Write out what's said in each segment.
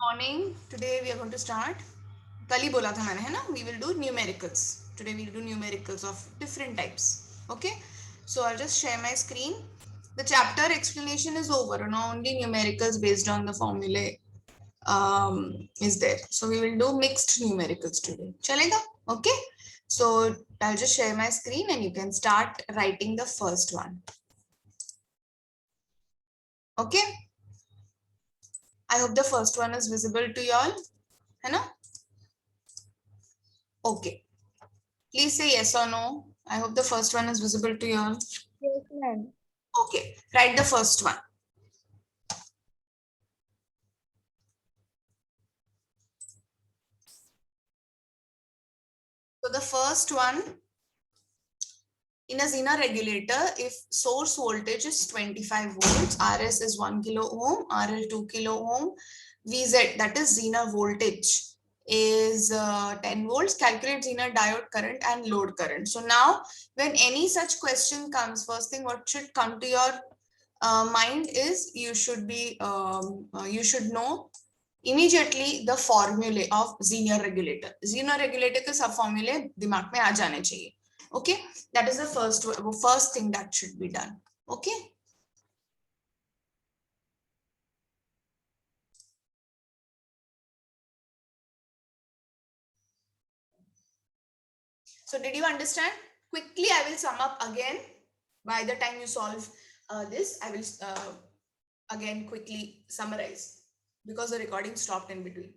Morning. Today we are going to start. कल ही बोला था मैंने है ना? We will do numericals. Today we will do numericals of different types. Okay. So I'll just share my screen. The chapter explanation is over. Now only numericals based on the formulae is there. So we will do mixed numericals today. चलेगा? Okay. So I'll just share my screen and you can start writing the first one. Okay. I hope the first one is visible to you all. है ना? Okay. Please say yes or no. I hope the first one is visible to you all. Yes, ma'am. Okay. Write the first one. So the first one, in a Zener regulator, if source voltage is 25 volts, RS is 1 kilo ohm, RL 2 kilo ohm, VZ, that is Zener voltage, is 10 volts. Calculate Zener diode current and load current. So now, when any such question comes, first thing what should come to your mind is you should know immediately the formula of Zener regulator. Zener regulator के सब formulae दिमाग में आ जाने चाहिए. Okay, that is the first thing that should be done. Okay. So did you understand? Quickly, I will sum up again. By the time you solve this, I will again quickly summarize because the recording stopped in between.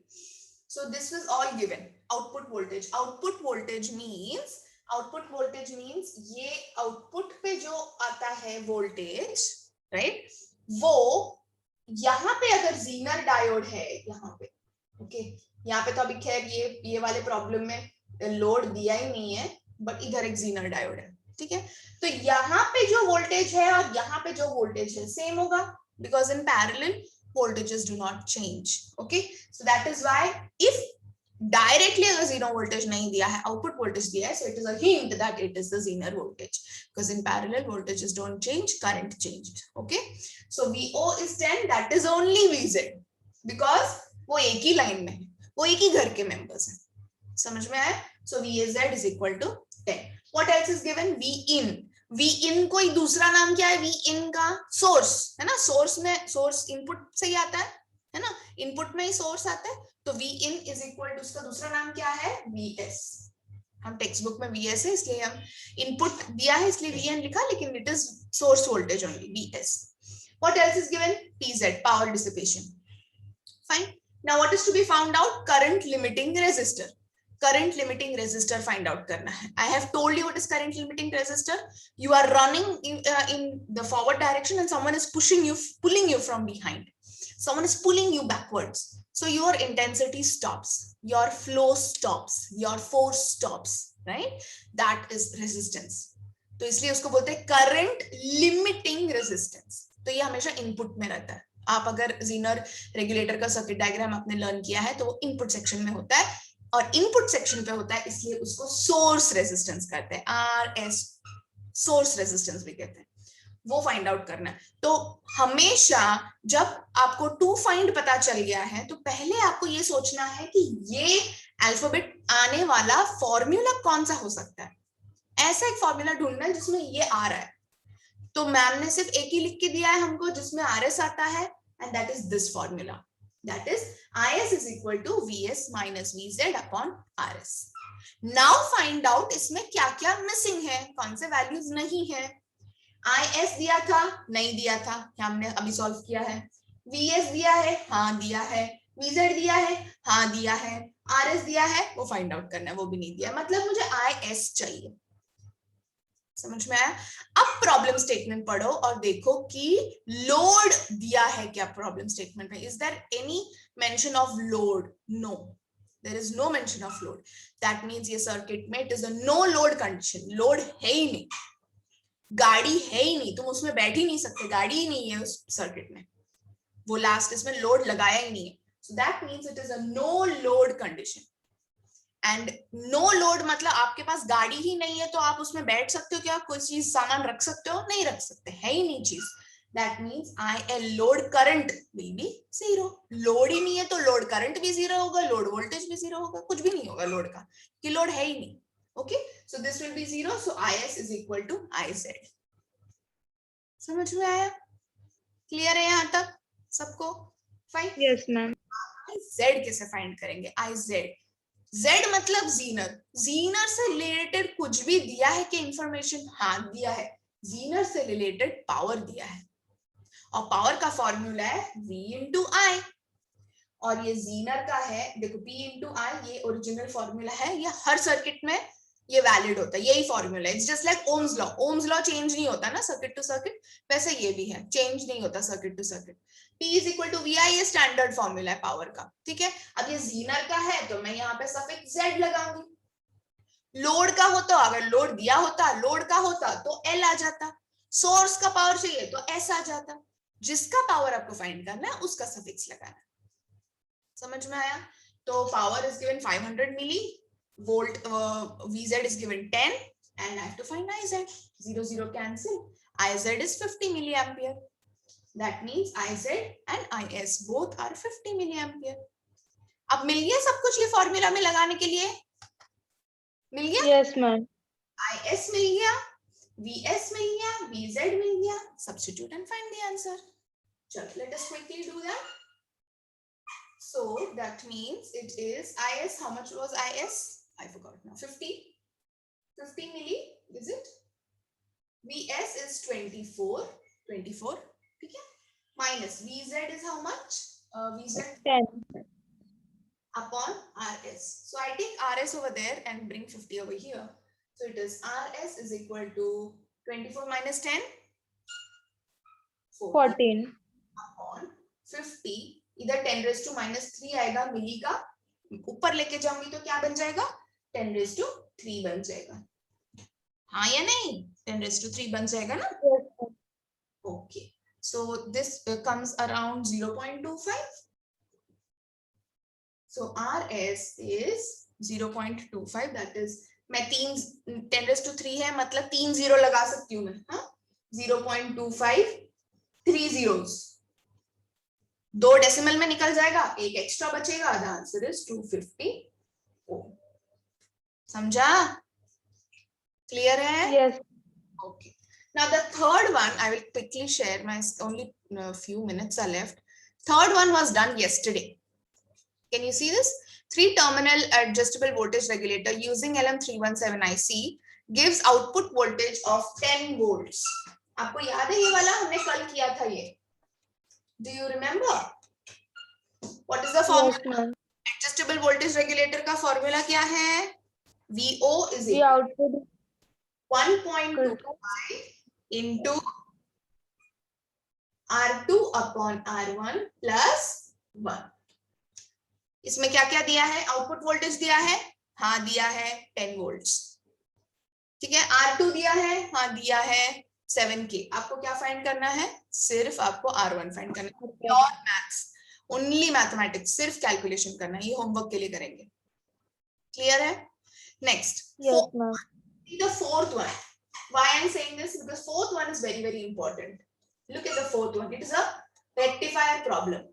So this was all given. Output voltage. Output voltage means ये output पे जो आता है voltage, right, वो यहाँ पे अगर Zener diode है यहाँ पे, ओके, यहाँ पे तो अभी खैर ये वाले प्रॉब्लम में लोड दिया ही नहीं है, बट इधर एक जीनर डायोड है, ठीक है, तो यहाँ पे जो वोल्टेज है और यहाँ पे जो वोल्टेज है सेम होगा, because in parallel voltages do not change. Okay, so that is why if directly अगर Zener voltage नहीं दिया है, output voltage दिया है, so it is a hint that it is the Zener voltage, because in parallel voltages don't change, current changes. Okay, so VO is 10, that is only VZ, because वो एक ही line में है, वो एक ही घर के मेंबर्स हैं, समझ में आया? So VZ is equal to 10. What else is given? V in. V in कोई दूसरा नाम क्या है? V in का सोर्स है ना, सोर्स में, सोर्स इनपुट से ही आता है ना, इनपुट में ही सोर्स आता है, तो V in is equal to उसका दूसरा नाम क्या है? VS. हम टेक्स्ट बुक में VS है इसलिए हम इनपुट दिया है इसलिए VN लिखा, लेकिन it is source voltage only, VS. What else is given? PZ, power dissipation. Fine. Now what is to be found out? Current limiting resistor. Current limiting resistor find out करना है. I have told you what is current limiting resistor. You are running in the forward direction and someone is pushing you, pulling you from behind. Someone is pulling you backwards. So your intensity stops, your flow stops, your force stops, right? That is resistance. तो इसलिए उसको बोलते हैं current limiting resistance. तो ये हमेशा input में रहता है. आप अगर जीनर रेगुलेटर का सर्किट डायग्राम आपने लर्न किया है तो वो इनपुट सेक्शन में होता है, और इनपुट सेक्शन पे होता है, इसलिए उसको सोर्स रेजिस्टेंस कहते हैं, RS, सोर्स रेजिस्टेंस भी कहते हैं. वो फाइंड आउट करना है. तो हमेशा जब आपको टू फाइंड पता चल गया है तो पहले आपको ये सोचना है कि ये अल्फाबेट आने वाला फॉर्मूला कौन सा हो सकता है. ऐसा एक फॉर्मूला ढूंढना है जिसमें ये आ रहा है. तो मैम ने सिर्फ एक ही लिख के दिया है हमको जिसमें RS आता है, and that is this formula, that is IS is equal to VS minus VZ upon RS. Now find out इसमें क्या क्या मिसिंग है, कौन से वैल्यूज नहीं है. IS दिया था, नहीं दिया था, हमने अभी सॉल्व किया है. VS दिया है, हाँ दिया है. VZ दिया है, हाँ दिया है. RS दिया है, वो फाइंड आउट करना है, वो भी नहीं दिया, मतलब मुझे IS चाहिए. समझ में आया? अब प्रॉब्लम स्टेटमेंट पढ़ो और देखो कि लोड दिया है क्या प्रॉब्लम स्टेटमेंट में. Is there any mention of load? No, there is no mention of load. That means ये सर्किट में it is a no load condition. Load है ही नहीं, गाड़ी है ही नहीं, तुम उसमें बैठ ही नहीं सकते, गाड़ी ही नहीं है उस सर्किट में, वो लास्ट इसमें लोड लगाया ही नहीं है. So that means it is a no load condition. And no load मतलब आपके पास गाड़ी ही नहीं है तो आप उसमें बैठ सकते हो क्या? कोई चीज सामान रख सकते हो? नहीं रख सकते, है ही नहीं चीज. That means IL load current will be 0. Load ही नहीं है तो लोड करंट भी 0 होगा, लोड वोल्टेज भी 0 होगा, कुछ भी नहीं होगा लोड का, कि लोड है ही नहीं. Okay, so this will be 0. So IS is equal to IZ. समझ में आया? क्लियर है यहाँ तक सबको? फाइन. Yes ma'am. Z कैसे फाइंड करेंगे? IZ. Z मतलब जीनर. जीनर से रिलेटेड कुछ भी दिया है कि इंफॉर्मेशन? हाँ दिया है. जीनर से रिलेटेड पावर दिया है और पावर का फॉर्मूला है V इंटू आई. और ये जीनर का है, देखो P इंटू आई ये ओरिजिनल फॉर्मूला है, ये हर सर्किट में ये वैलिड होता है, यही फॉर्मूला है. It's just like Ohm's law. Ohm's law change नहीं होता ना सर्किट टू सर्किट, वैसे ये भी है, चेंज नहीं होता circuit to circuit. P is equal to VI, ये स्टैंडर्ड फॉर्मूला है पावर का. ठीक है, अब ये जीनर का है तो मैं यहाँ पे सफिक्स Z लगाऊंगी. लोड का होता, अगर लोड दिया होता, लोड का होता तो L आ जाता. सोर्स का पावर चाहिए तो S आ जाता. जिसका पावर आपको फाइंड करना है उसका सफिक्स लगाना. समझ में आया? तो power is given 500 milli volt, VZ is given 10 and I have to find IZ. 0 0 cancel. IZ is 50 milliampere. That means IZ and IS both are 50 milliampere. अब मिल गया सब कुछ ये फॉर्मूला में लगाने के लिए? मिल गया? Yes ma'am. IS मिल गया, VS मिल गया, VZ मिल गया. Substitute and find the answer. चलो, let us quickly do that. So that means it is IS. How much was IS? I forgot now. 50 milli, is it? VS is 24. ठीक है? Minus VZ is how much? VZ 10. upon RS. So I take RS over there and bring 50 over here. So it is RS is equal to 24 minus 10? 14. Upon 50. इधर 10 raised to minus 3 आएगा मिली का, ऊपर लेके जाऊंगी तो क्या बन जाएगा? 10 raised to 3 बन जाएगा. हाँ या नहीं? 10 raised to 3 बन जाएगा ना? Okay. So this comes around 0.25. So RS is 0.25. That is, मैं 10 raised to 3 है मतलब 3 0 लगा सकती हूँ मैं. हाँ, 0.25 3 zeros. 2 डेसिमल में निकल जाएगा, एक एक्स्ट्रा बचेगा. द आंसर इज 250 ओम. समझा? क्लियर है? Yes. Okay. Now the third one, I will quickly share. My only few minutes are left. Third one was done yesterday. Can you see this? 3-terminal adjustable voltage regulator using LM317IC gives output voltage of 10 volts. आपको याद है ये वाला हमने कल किया था ये? Do you remember? What is the formula? Yes, adjustable voltage regulator का formula क्या है? VO is equal to 1.25 into R2 upon R1 plus 1. इसमें क्या क्या दिया है? आउटपुट वोल्टेज दिया है, हाँ दिया है 10 वोल्ट्स. ठीक है, R2 दिया है, हाँ दिया है 7K. आपको क्या फाइंड करना है? सिर्फ आपको R1 फाइंड करना है. प्योर मैथ्स, ओनली मैथमेटिक्स, सिर्फ कैलकुलेशन करना है. ये होमवर्क के लिए करेंगे. क्लियर है? Next, the fourth one. Why I am saying this? Because fourth one is very very important. Look at the fourth one. It is a rectifier problem.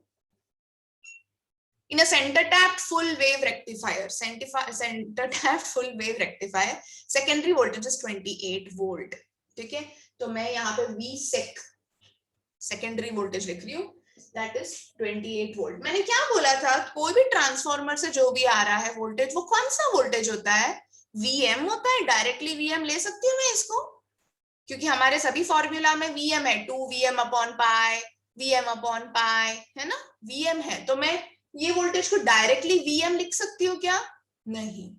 In a center tapped full wave rectifier, center tapped full wave rectifier, secondary voltage is 28 volt. ठीक है, तो मैं यहाँ पे Vsec secondary voltage लिख रही हूँ. That is 28 volt. मैंने क्या बोला था? कोई भी ट्रांसफॉर्मर से जो भी आ रहा है वोल्टेज, वो कौन सा वोल्टेज होता है? VM होता है. डायरेक्टली VM ले सकती हूँ मैं इसको, क्योंकि हमारे सभी फॉर्मूला में VM है. 2 VM upon pi, VM upon pi, है ना? VM है, तो मैं ये वोल्टेज को डायरेक्टली VM लिख सकती हूँ क्या? नहीं.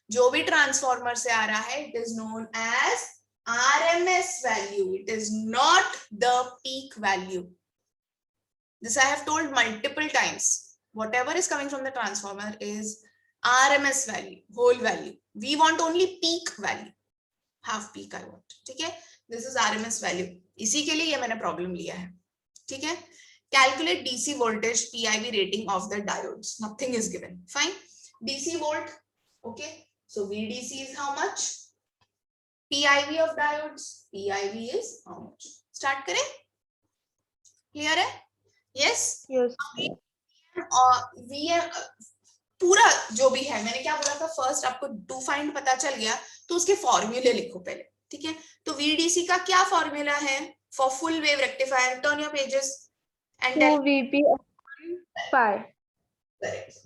जो भी ट्रांसफॉर्मर से आ रहा है, it is known as RMS value. It is not the peak value. This I have told multiple times. Whatever is coming from the transformer is RMS value, whole value. We want only peak value. Half peak I want. ठीक है? This is RMS value. इसी के लिए ये मैंने problem लिया है. ठीक है? Calculate DC voltage PIV rating of the diodes. Nothing is given. Fine. DC volt. Okay. So VDC is how much? PIV of diodes. PIV is how much? Start करें? क्लियर है? यस। Yes. और VM पूरा जो भी है, मैंने क्या बोला था, फर्स्ट आपको डू फाइंड पता चल गया तो उसके फॉर्मूले लिखो पहले, ठीक है? तो वीडीसी का क्या फॉर्मूला है for full wave rectifier? Turn your pages and tell. 2 VP pi. Correct.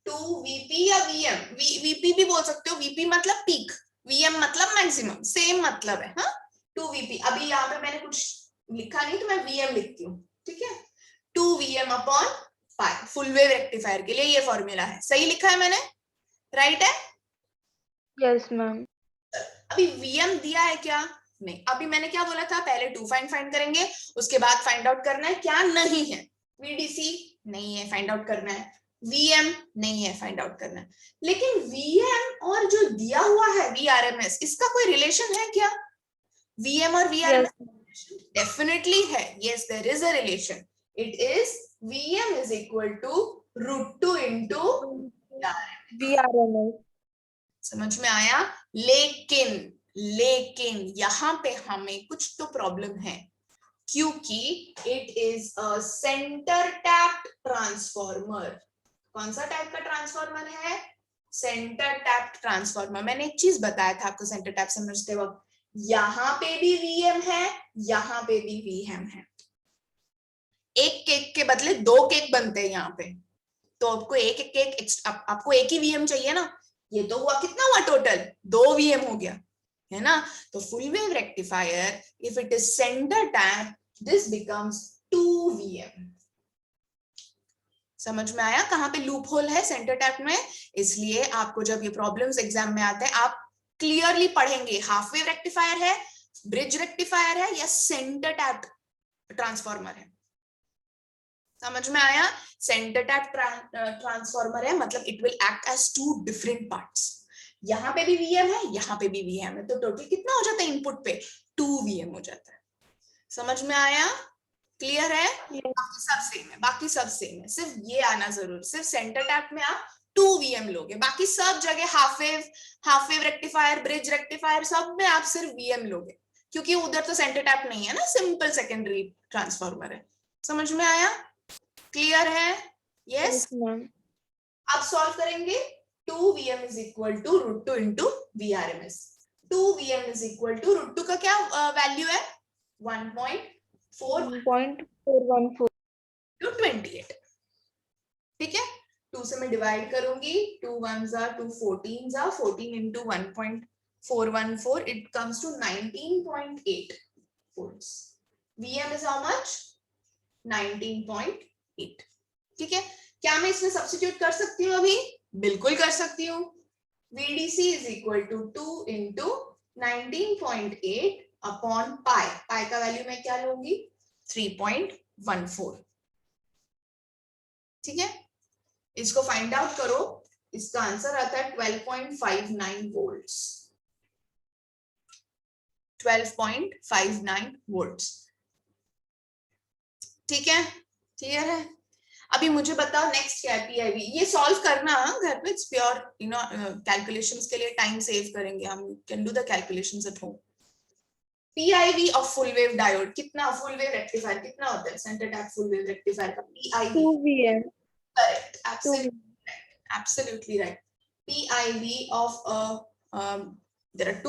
2 VP या वीएम, वीपी भी बोल सकते हो, वीपी मतलब पीक, वीएम मतलब मैक्सिमम, सेम मतलब है। हाँ, 2 वीपी। अभी यहाँ पे मैंने कुछ लिखा नहीं तो मैं वीएम लिखती हूँ, ठीक है? 2 VM upon pi, full wave rectifier के लिए ये फॉर्मूला है। सही लिखा है मैंने? राइट है? Yes, ma'am. अभी वीएम दिया है क्या? नहीं। अभी मैंने क्या बोला था, पहले टू फाइंड करेंगे, उसके बाद फाइंड आउट करना है क्या नहीं है। वीडीसी नहीं है, फाइंड आउट करना है। वीएम नहीं है, फाइंड आउट करना है। लेकिन वीएम और जो दिया हुआ है वीआरएमएस, इसका कोई रिलेशन है क्या? वीएम और वीआरएमएस Yes. डेफिनेटली है। Yes, there is a relation. It is VM is equal to √2 into VRMS. समझ में आया? लेकिन यहां पे हमें कुछ तो प्रॉब्लम है, क्योंकि it is a centre tapped transformer. कौन सा टाइप का ट्रांसफॉर्मर है? Centre tapped transformer. मैंने एक चीज बताया था आपको सेंटर टैप समझते वक्त, यहां पे भी वीएम है, यहां पे भी वीएम है। एक केक के बदले 2 केक बनते हैं यहाँ पे, तो आपको एक एक केक आपको एक ही वीएम चाहिए ना। ये तो हुआ, कितना हुआ टोटल? 2 वीएम हो गया, है ना? तो full wave rectifier if it is centre tap, this becomes 2 VM. समझ में आया कहां पे लूप होल है सेंटर टैप में? इसलिए आपको जब ये प्रॉब्लम्स एग्जाम में आते हैं, आप क्लियरली पढ़ेंगे हाफ वेव रेक्टिफायर है, ब्रिज रेक्टिफायर है, या सेंटर टैप ट्रांसफॉर्मर है। समझ में आया? सेंटर टैप ट्रांसफॉर्मर है मतलब it will act as 2 different parts. यहाँ पे भी वीएम है, यहाँ पे भी वीएम है, तो टोटल कितना हो जाता है इनपुट पे? 2 वीएम हो जाता है। समझ में आया? क्लियर है? Yes. बाकी सब सेम है, बाकी सब सेम है, सिर्फ ये आना जरूर, सिर्फ सेंटर टैप में आप 2 वीएम लोगे, बाकी सब जगह half wave rectifier, bridge rectifier, सब में आप सिर्फ वीएम लोगे, क्योंकि उधर तो सेंटर टैप नहीं है ना, सिंपल सेकेंडरी ट्रांसफॉर्मर है। समझ में आया? क्लियर है? यस। Yes, ma'am. अब सॉल्व करेंगे। 2 VM is equal to √2 into VRMS. 2 VM is equal to √2 का क्या वैल्यू है? 1.4 1.414. टू 28। ठीक है, 2 से मैं डिवाइड करूंगी, 2 1s are 2 14s are 14 into 1.414, it comes to 19.8 volts. VM is how much? 19.8। ठीक है, क्या मैं इसमें सब्स्टिट्यूट कर सकती हूँ अभी? बिल्कुल कर सकती हूँ। VDC is equal to 2 into 19.8 upon pi, पाई का वैल्यू मैं क्या लूंगी? 3.14। ठीक है, इसको फाइंड आउट करो, इसका आंसर आता है 12.59 वोल्ट्स। 12.59 वोल्ट्स। ठीक है, क्लियर है? अभी मुझे बताओ नेक्स्ट क्या है? पीआईवी। ये सॉल्व करना घर पे, इट्स प्योर कैलकुलेशंस के लिए टाइम सेव करेंगे हम, can do the calculations at home. PIV of full wave diode कितना, फुल वेव रेक्टिफायर कितना होता है? Centre tap full wave rectifier का PIV 2 VM. Correct, 2 VM. absolutely right. PIV of there are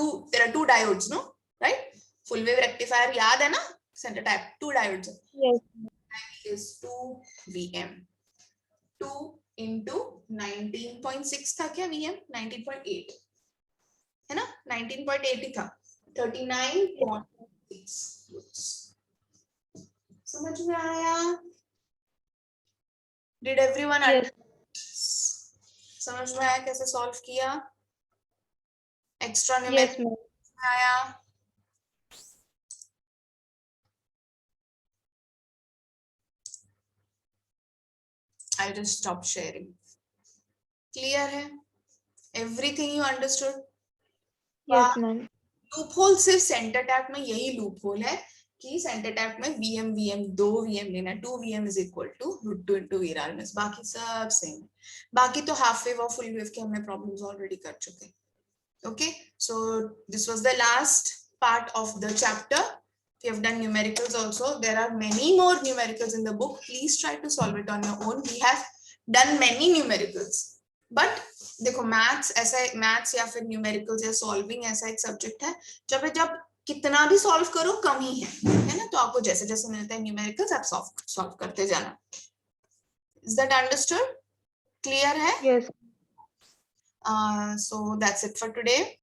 two diodes, no, right? Full wave rectifier याद है ना, center type 2 diodes Yes. is 2 VM, 2 into 19.6 था क्या VM? 19.8 है ना, 19.8 ही था, 39.6। समझ में आया? Did everyone Yes. समझ में आया कैसे सॉल्व किया? Extra Yes, numerical ma'am. आया? I'll just stop sharing. Clear है? Everything you understood? Yes, ma'am. Loophole सिर्फ सेंटर टैप में यही लूप होल है कि सेंटर टैप में वीएम 2 वीएम लेना, 2 VM is equal to √2 into VRMS, बाकी सब सेम। बाकी तो हाफ वेव और फुल वेव के हमने प्रॉब्लम्स ऑलरेडी कर चुके। Okay, so this was the last part of the chapter If you have done numericals also, there are many more numericals in the book. Please try to solve it on your own. We have done many numericals. But देखो maths ऐसा maths या फिर numericals या solving ऐसा एक subject है जब कितना भी सॉल्व करो कम ही है ना, तो आपको जैसे जैसे मिलता है न्यूमेरिकल्स आप सॉल्व करते जाना. Is that understood? Clear है? Yes. So that's it for today.